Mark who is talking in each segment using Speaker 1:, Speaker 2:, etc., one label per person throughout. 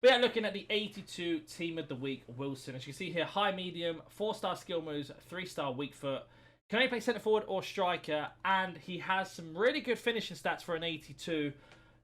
Speaker 1: We are looking at the 82 Team of the Week, Wilson. As you can see here, high, medium, 4-star skill moves, 3-star weak foot. Can only play centre forward or striker, and he has some really good finishing stats for an 82.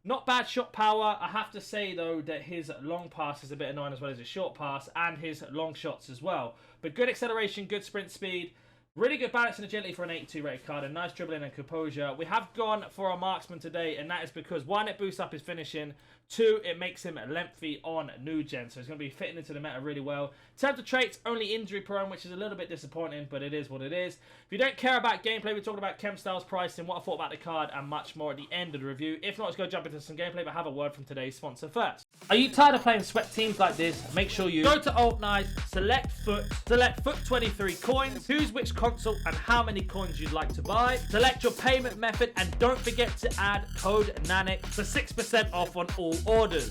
Speaker 1: Not bad shot power. I have to say, though, that his long pass is a bit annoying as well as his short pass, and his long shots as well. But good acceleration, good sprint speed. Really good balance and agility for an 82 rated card, and nice dribbling and composure. We have gone for a marksman today, and that is because, one, it boosts up his finishing. Two, it makes him lengthy on new gen, so he's going to be fitting into the meta really well. In terms of traits, only injury prone, which is a little bit disappointing, but it is what it is. If you don't care about gameplay, we're talking about chemstyles, pricing, what I thought about the card, and much more at the end of the review. If not, let's go jump into some gameplay, but have a word from today's sponsor first. Are you tired of playing sweat teams like this? Make sure you go to Alt Nice, select foot 23 coins, choose which console and how many coins you'd like to buy, select your payment method, and don't forget to add code NANIC for 6% off on all orders.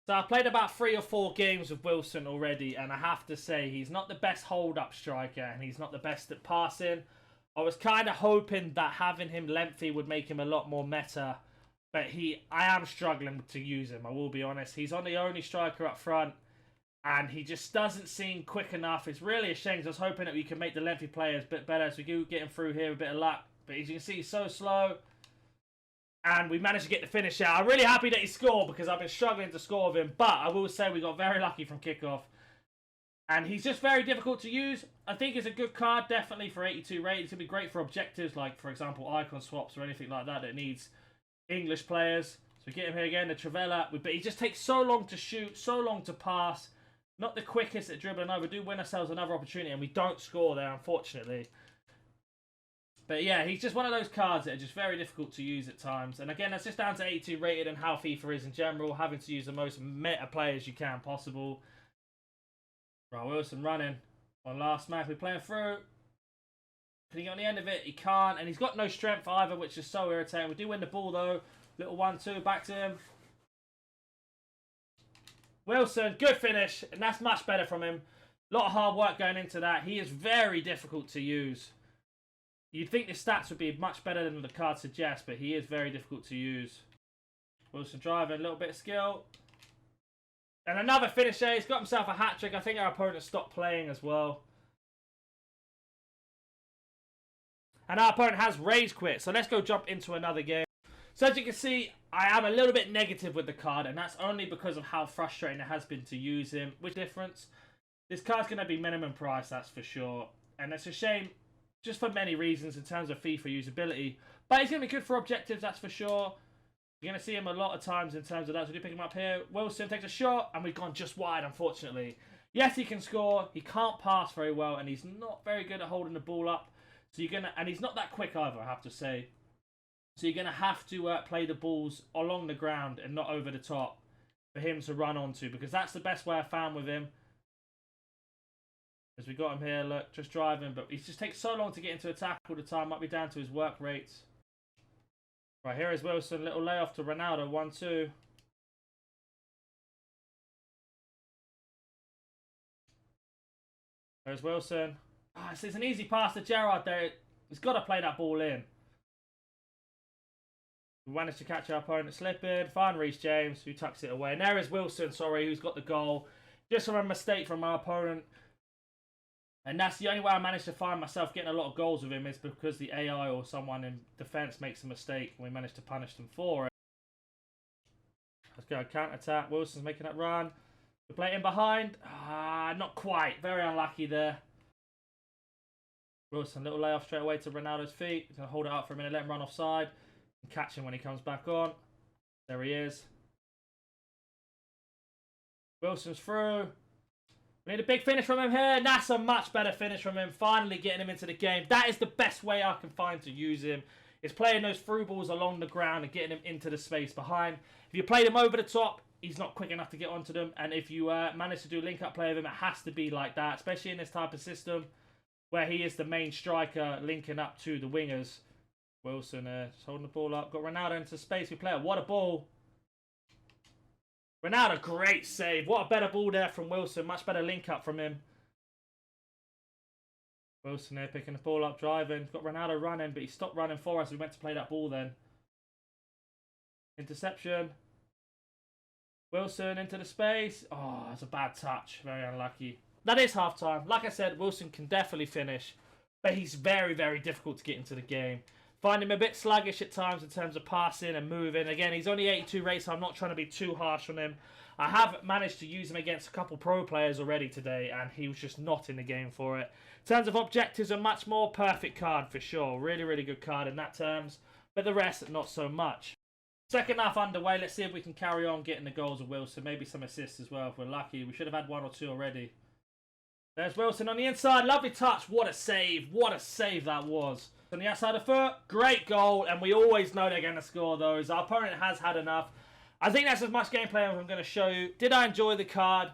Speaker 1: So I played about 3 or 4 games with Wilson already, and I have to say he's not the best hold-up striker, and he's not the best at passing. I was kind of hoping that having him lengthy would make him a lot more meta, but I am struggling to use him, I will be honest. He's on the only striker up front, and he just doesn't seem quick enough. It's really a shame, because I was hoping that we could make the lengthy players a bit better, so we do get him through here with a bit of luck. But as you can see, he's so slow. And we managed to get the finish out. I'm really happy that he scored because I've been struggling to score with him. But I will say we got very lucky from kickoff. And he's just very difficult to use. I think it's a good card, definitely, for 82 rate. It's going to be great for objectives like, for example, icon swaps or anything like that needs English players. So we get him here again, the Travella. But he just takes so long to shoot, so long to pass. Not the quickest at dribbling over. We do win ourselves another opportunity and we don't score there, unfortunately. But yeah, he's just one of those cards that are just very difficult to use at times. And again, that's just down to 82 rated and how FIFA is in general. Having to use the most meta players you can possible. Right, Wilson running on last match. We're playing through. Can he get on the end of it? He can't. And he's got no strength either, which is so irritating. We do win the ball though. Little 1-2 back to him. Wilson, good finish. And that's much better from him. A lot of hard work going into that. He is very difficult to use. You'd think the stats would be much better than the card suggests, but he is very difficult to use. Wilson driving, a little bit of skill. And another finish there. He's got himself a hat-trick. I think our opponent stopped playing as well. And our opponent has rage quit. So let's go jump into another game. So as you can see, I am a little bit negative with the card, and that's only because of how frustrating it has been to use him. Which difference? This card's going to be minimum price, that's for sure. And it's a shame. Just for many reasons in terms of FIFA usability. But he's going to be good for objectives, that's for sure. You're going to see him a lot of times in terms of that. So we do pick him up here. Wilson takes a shot, and we've gone just wide, unfortunately. Yes, he can score. He can't pass very well, and he's not very good at holding the ball up. So you're going to, and he's not that quick either, I have to say. So you're going to have to play the balls along the ground and not over the top for him to run onto, because that's the best way I found with him. As we got him here, look, just driving, but he just takes so long to get into attack all the time. Might be down to his work rates. Right, here is Wilson. Little layoff to Ronaldo. 1-2. There's Wilson. It's an easy pass to Gerrard there. He's got to play that ball in. We managed to catch our opponent slipping. Fine, Reece James, who tucks it away. And there is Wilson, sorry, who's got the goal. Just from a mistake from our opponent. And that's the only way I managed to find myself getting a lot of goals with him is because the AI or someone in defence makes a mistake and we managed to punish them for it. Let's go, counter-attack. Wilson's making that run. We play it in behind. Not quite. Very unlucky there. Wilson, little layoff straight away to Ronaldo's feet. He's going to hold it up for a minute, let him run offside. And catch him when he comes back on. There he is. Wilson's through. We need a big finish from him here. That's a much better finish from him. Finally getting him into the game. That is the best way I can find to use him. Is playing those through balls along the ground and getting him into the space behind. If you play them over the top, he's not quick enough to get onto them. And if you manage to do link-up play with him, it has to be like that. Especially in this type of system where he is the main striker linking up to the wingers. Wilson just holding the ball up. Got Ronaldo into space. We play it. What a ball. Ronaldo, great save. What a better ball there from Wilson. Much better link up from him. Wilson there picking the ball up, driving. Got Ronaldo running, but he stopped running for us. We meant to play that ball then. Interception. Wilson into the space. Oh, that's a bad touch. Very unlucky. That is half-time. Like I said, Wilson can definitely finish, but he's very, very difficult to get into the game. Find him a bit sluggish at times in terms of passing and moving. Again, he's only 82 rate, so I'm not trying to be too harsh on him. I have managed to use him against a couple pro players already today, and he was just not in the game for it. In terms of objectives, a much more perfect card for sure. Really, really good card in that terms, but the rest, not so much. Second half underway. Let's see if we can carry on getting the goals of Wilson. Maybe some assists as well if we're lucky. We should have had 1 or 2 already. There's Wilson on the inside. Lovely touch. What a save. What a save that was. On the outside of foot. Great goal. And we always know they're going to score those. Our opponent has had enough. I think that's as much gameplay as I'm going to show you. Did I enjoy the card?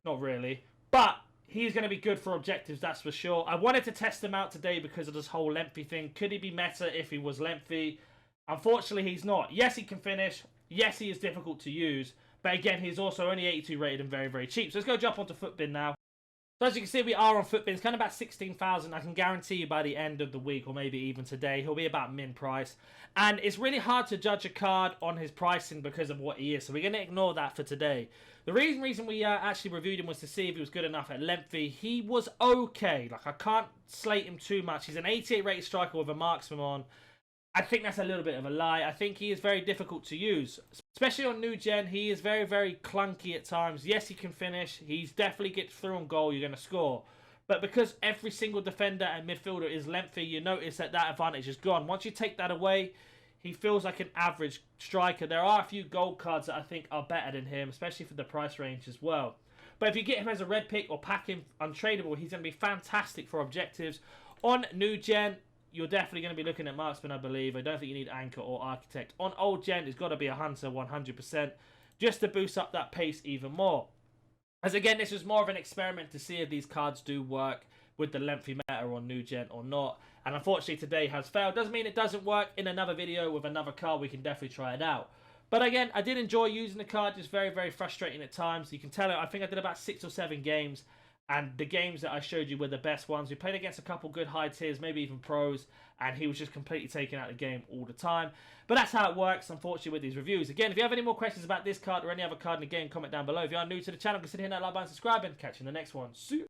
Speaker 1: Not really. But he's going to be good for objectives, that's for sure. I wanted to test him out today because of this whole lengthy thing. Could he be meta if he was lengthy? Unfortunately, he's not. Yes, he can finish. Yes, he is difficult to use. But again, he's also only 82 rated and very, very cheap. So let's go jump onto Footbin now. So as you can see, we are on Footbin. It's kind of about 16,000. I can guarantee you by the end of the week, or maybe even today, he'll be about min price. And it's really hard to judge a card on his pricing because of what he is. So we're going to ignore that for today. The reason we actually reviewed him was to see if he was good enough at lengthy. He was okay. Like, I can't slate him too much. He's an 88 rated striker with a marksman on. I think that's a little bit of a lie. I think he is very difficult to use. Especially on new gen, he is very, very clunky at times. Yes, he can finish. He's definitely gets through on goal, you're going to score. But because every single defender and midfielder is lengthy, you notice that that advantage is gone. Once you take that away, he feels like an average striker. There are a few gold cards that I think are better than him, especially for the price range as well. But if you get him as a red pick or pack him untradeable, he's going to be fantastic for objectives. On new gen, you're definitely going to be looking at marksman, I believe. I don't think you need anchor or architect. On old gen, it's got to be a hunter 100%, just to boost up that pace even more. As again, this was more of an experiment to see if these cards do work with the lengthy meta on new gen or not. And unfortunately today has failed. Doesn't mean it doesn't work. In another video with another card, we can definitely try it out. But again, I did enjoy using the card. Just very, very frustrating at times. You can tell it. I think I did about 6 or 7 games. And the games that I showed you were the best ones. We played against a couple good high tiers, maybe even pros, and he was just completely taking out the game all the time. But that's how it works, unfortunately, with these reviews. Again, if you have any more questions about this card or any other card in the game, comment down below. If you are new to the channel, consider hitting that like button, subscribing. Catch you in the next one. See you.